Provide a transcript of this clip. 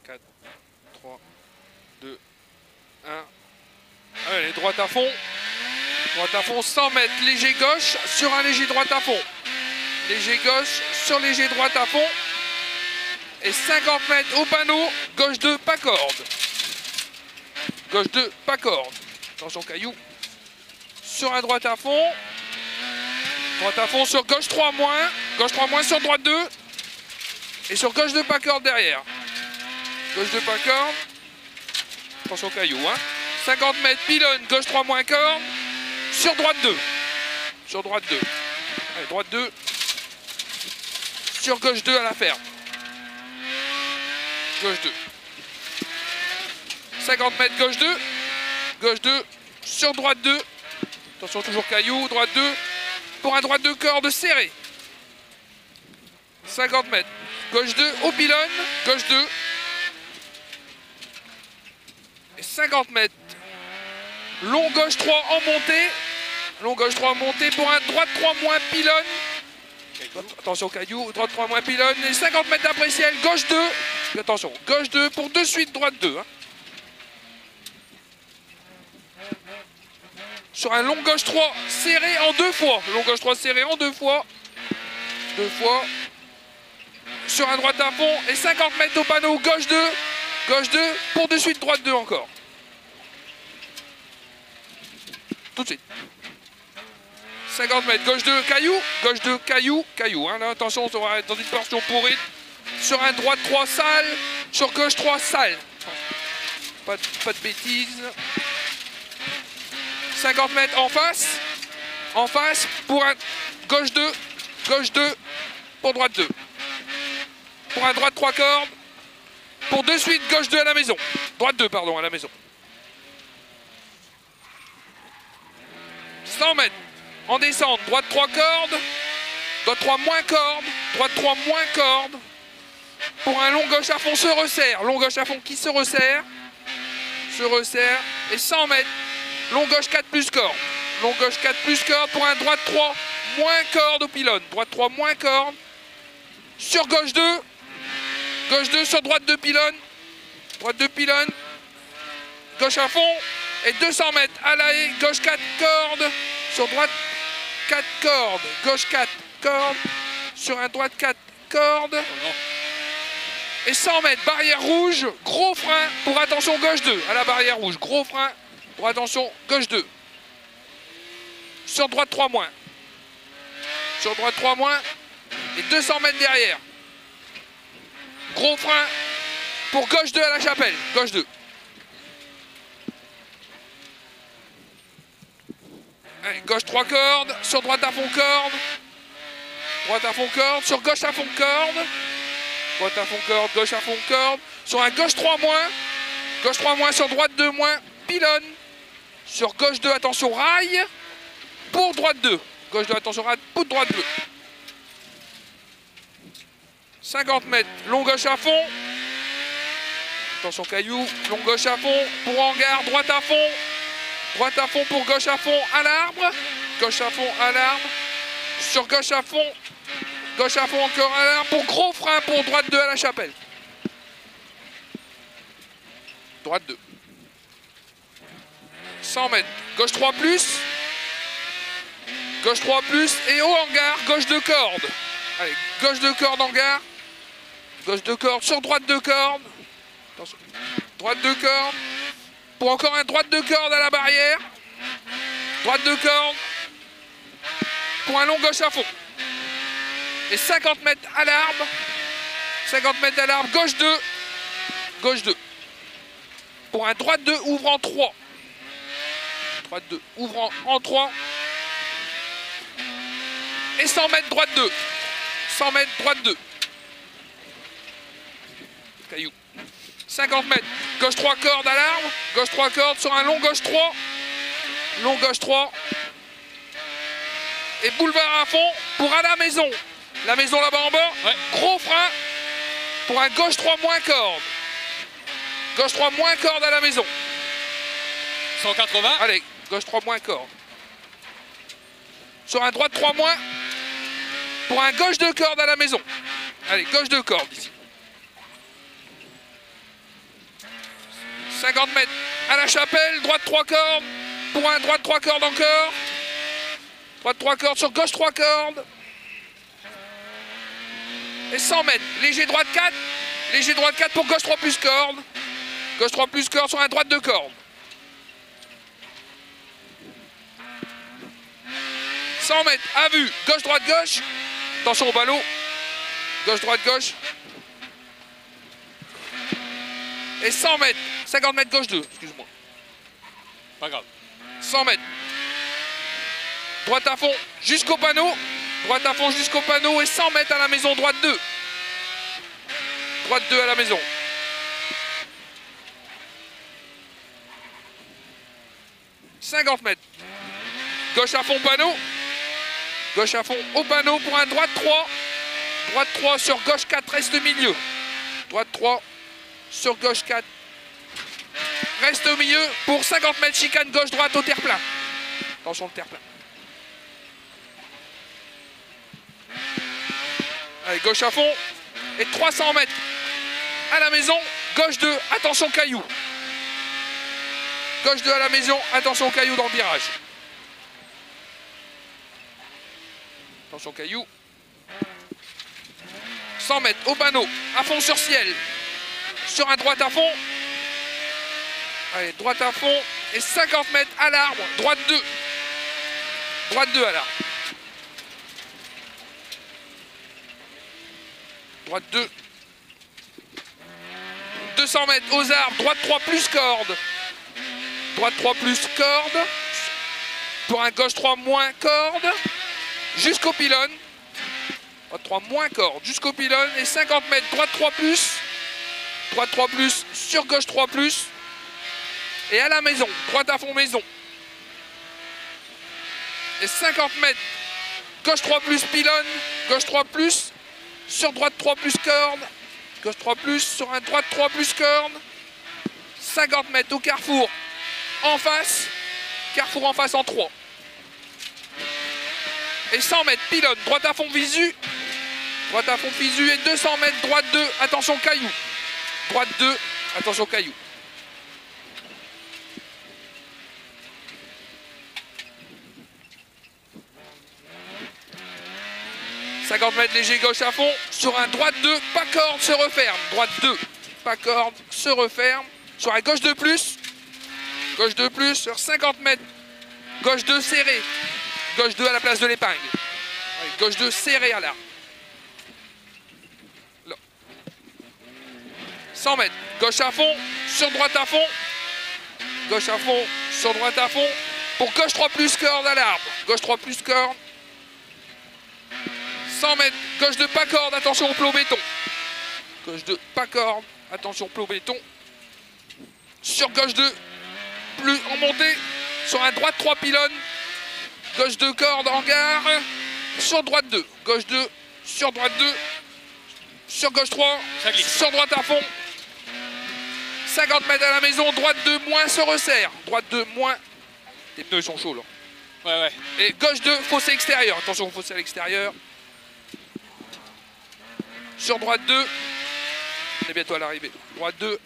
4, 3, 2, 1. Allez, droite à fond. Droite à fond, 100 mètres, léger gauche sur un léger droite à fond. Léger gauche sur léger droite à fond. Et 50 mètres au panneau, gauche 2, pas corde. Gauche 2, pas corde. Attention caillou. Sur un droite à fond. Droite à fond sur gauche 3 moins. Gauche 3 moins sur droite 2. Et sur gauche 2, pas corde derrière. Gauche 2, pas corde. Attention caillou, hein. 50 mètres, pylône, gauche 3 moins corde. Sur droite 2. Sur droite 2. Allez, droite 2. Sur gauche 2 à la ferme. Gauche 2. 50 mètres, gauche 2. Gauche 2. Sur droite 2. Attention, toujours caillou. Droite 2. Pour un droite 2 corde serré. 50 mètres. Gauche 2 au pylône. Gauche 2. Et 50 mètres. Long gauche 3 en montée. Long gauche 3 en montée pour un droite 3 moins pylône. Attention caillou, droite 3 moins pylône. Et 50 mètres d'après ciel, gauche 2. Attention, gauche 2 pour de suite droite 2. Hein. Sur un long gauche 3 serré en 2 fois. Long gauche 3 serré en 2 fois. 2 fois. Sur un droite à fond. Et 50 mètres au panneau, gauche 2. Gauche 2 pour de suite droite 2 encore. Tout de suite. 50 mètres, gauche 2, caillou. Gauche 2, caillou, caillou. Hein. Là, attention, on va être dans une portion pourrie. Sur un droite 3, sale. Sur gauche 3, sale. Pas de bêtises. 50 mètres en face. En face pour un gauche 2. Gauche 2 pour droite 2. Pour un droite 3 cordes. Pour de suite gauche 2 à la maison. Droite 2, pardon, à la maison. 100 mètres. En descente, droite 3 cordes. Droite 3 moins corde. Droite 3 moins corde. Pour un long gauche à fond se resserre. Long gauche à fond qui se resserre. Se resserre. Et 100 mètres. Long gauche 4 plus corde. Long gauche 4 plus corde pour un droite 3 moins corde au pylône. Droite 3 moins corde. Sur gauche 2. Gauche 2 sur droite 2 pylône. Droite 2 pylône. Gauche à fond. Et 200 mètres à la haie. Gauche 4 cordes. Sur droite 4 cordes. Gauche 4 cordes. Sur un droite 4 cordes. Et 100 mètres. Barrière rouge. Gros frein pour attention gauche 2. À la barrière rouge. Gros frein pour attention gauche 2. Sur droite 3 moins. Sur droite 3 moins. Et 200 mètres derrière. Gros frein pour gauche 2 à la chapelle. Gauche 2. Allez, gauche 3 cordes. Sur droite à fond corde. Droite à fond corde. Sur gauche à fond corde. Droite à fond corde. Gauche à fond corde. Sur un gauche 3 moins. Gauche 3 moins sur droite 2 moins. Pylône. Sur gauche 2, attention rail. Pour droite 2. Gauche 2, attention rail. Pour droite 2. 50 mètres. Long gauche à fond. Attention caillou. Long gauche à fond. Pour hangar. Droite à fond. Droite à fond pour gauche à fond à l'arbre. Gauche à fond à l'arbre. Sur gauche à fond. Gauche à fond encore à l'arbre. Pour gros frein pour droite 2 à la chapelle. Droite 2. 100 mètres. Gauche 3 plus. Gauche 3 plus. Et au hangar. Gauche 2 cordes. Allez, gauche 2 cordes hangar. Gauche 2 cordes sur droite 2 cordes. Attention. Droite 2 cordes. Pour encore un droite 2 cordes à la barrière. Droite 2 cordes. Pour un long gauche à fond. Et 50 mètres à l'arbre. 50 mètres à l'arbre. Gauche 2. Gauche 2. Pour un droite 2 ouvrant 3. Droite 2 ouvrant en 3. Et 100 mètres droite 2. 100 mètres droite 2. Caillou. 50 mètres. Gauche 3 cordes à l'arbre. Gauche 3 cordes sur un long gauche 3. Long gauche 3. Et boulevard à fond pour à la maison. La maison là-bas en bas. Ouais. Gros frein pour un gauche 3 moins corde. Gauche 3 moins corde à la maison. 180. Allez, gauche 3 moins corde. Sur un droite 3 moins. Pour un gauche 2 cordes à la maison. Allez, gauche 2 cordes ici. 50 mètres à la chapelle, droite 3 cordes, pour un droite 3 cordes encore. Droite 3 cordes sur gauche 3 cordes. Et 100 mètres, léger droite 4, léger droite 4 pour gauche 3 plus corde. Gauche 3 plus corde sur un droite 2 cordes. 100 mètres à vue, gauche droite gauche. Attention au ballot. Gauche droite gauche. Et 100 mètres, 50 mètres gauche 2, excuse-moi. Pas grave. 100 mètres. Droite à fond jusqu'au panneau. Droite à fond jusqu'au panneau et 100 mètres à la maison, droite 2. Droite 2 à la maison. « 50 mètres. Gauche à fond panneau. Gauche à fond au panneau pour un droite 3. Droite 3 sur gauche 4, reste au milieu. Droite 3 sur gauche 4. Reste au milieu pour 50 mètres, chicane gauche-droite au terre-plein. Attention le terre-plein. Allez, gauche à fond. Et 300 mètres à la maison. Gauche 2, attention caillou. Gauche 2 à la maison, attention caillou dans le virage. Attention caillou. 100 mètres au panneau, à fond sur ciel. Sur un droite à fond. Allez, droite à fond. Et 50 mètres à l'arbre, droite 2. Droite 2 à l'arbre. Droite 2. 200 mètres aux arbres, droite 3 plus corde. Droite 3 plus corde. Pour un gauche 3 moins corde. Jusqu'au pylône. Droite 3 moins corde. Jusqu'au pylône. Et 50 mètres, droite 3 plus. Droite 3 plus sur gauche 3 plus. Et à la maison, droite à fond maison. Et 50 mètres, gauche 3 plus pylône. Gauche 3 plus. Sur droite 3 plus corde. Gauche 3 plus sur un droite 3 plus corde. 50 mètres au carrefour en face. Carrefour en face en 3. Et 100 mètres pylône, droite à fond visu. Droite à fond visu et 200 mètres, droite 2, attention caillou. Droite 2, attention caillou. « 50 mètres léger gauche à fond, sur un droite 2, pas corde, se referme. Droite 2, pas corde, se referme. Sur un gauche 2 plus. Gauche 2 plus, sur 50 mètres. Gauche 2 serré. Gauche 2 à la place de l'épingle. Gauche 2 serré à l'arbre. Là. 100 mètres. Gauche à fond, sur droite à fond. Gauche à fond, sur droite à fond. Pour gauche 3 plus corde à l'arbre. Gauche 3 plus corde. 100 mètres, gauche 2 pas corde, attention au plot béton. Gauche 2 pas corde, attention au plot béton. Sur gauche 2, plus en montée, sur un droite 3 pylônes. Gauche 2 corde en gare, sur droite 2. Gauche 2, sur droite 2, sur gauche 3, sur droite à fond. 50 mètres à la maison, droite 2 moins se resserre. Droite 2 moins. Les pneus sont chauds là. Ouais, ouais. Et gauche 2, fossé extérieur. Attention au fossé à l'extérieur. Sur droite 2. On est bientôt à l'arrivée. Droite 2.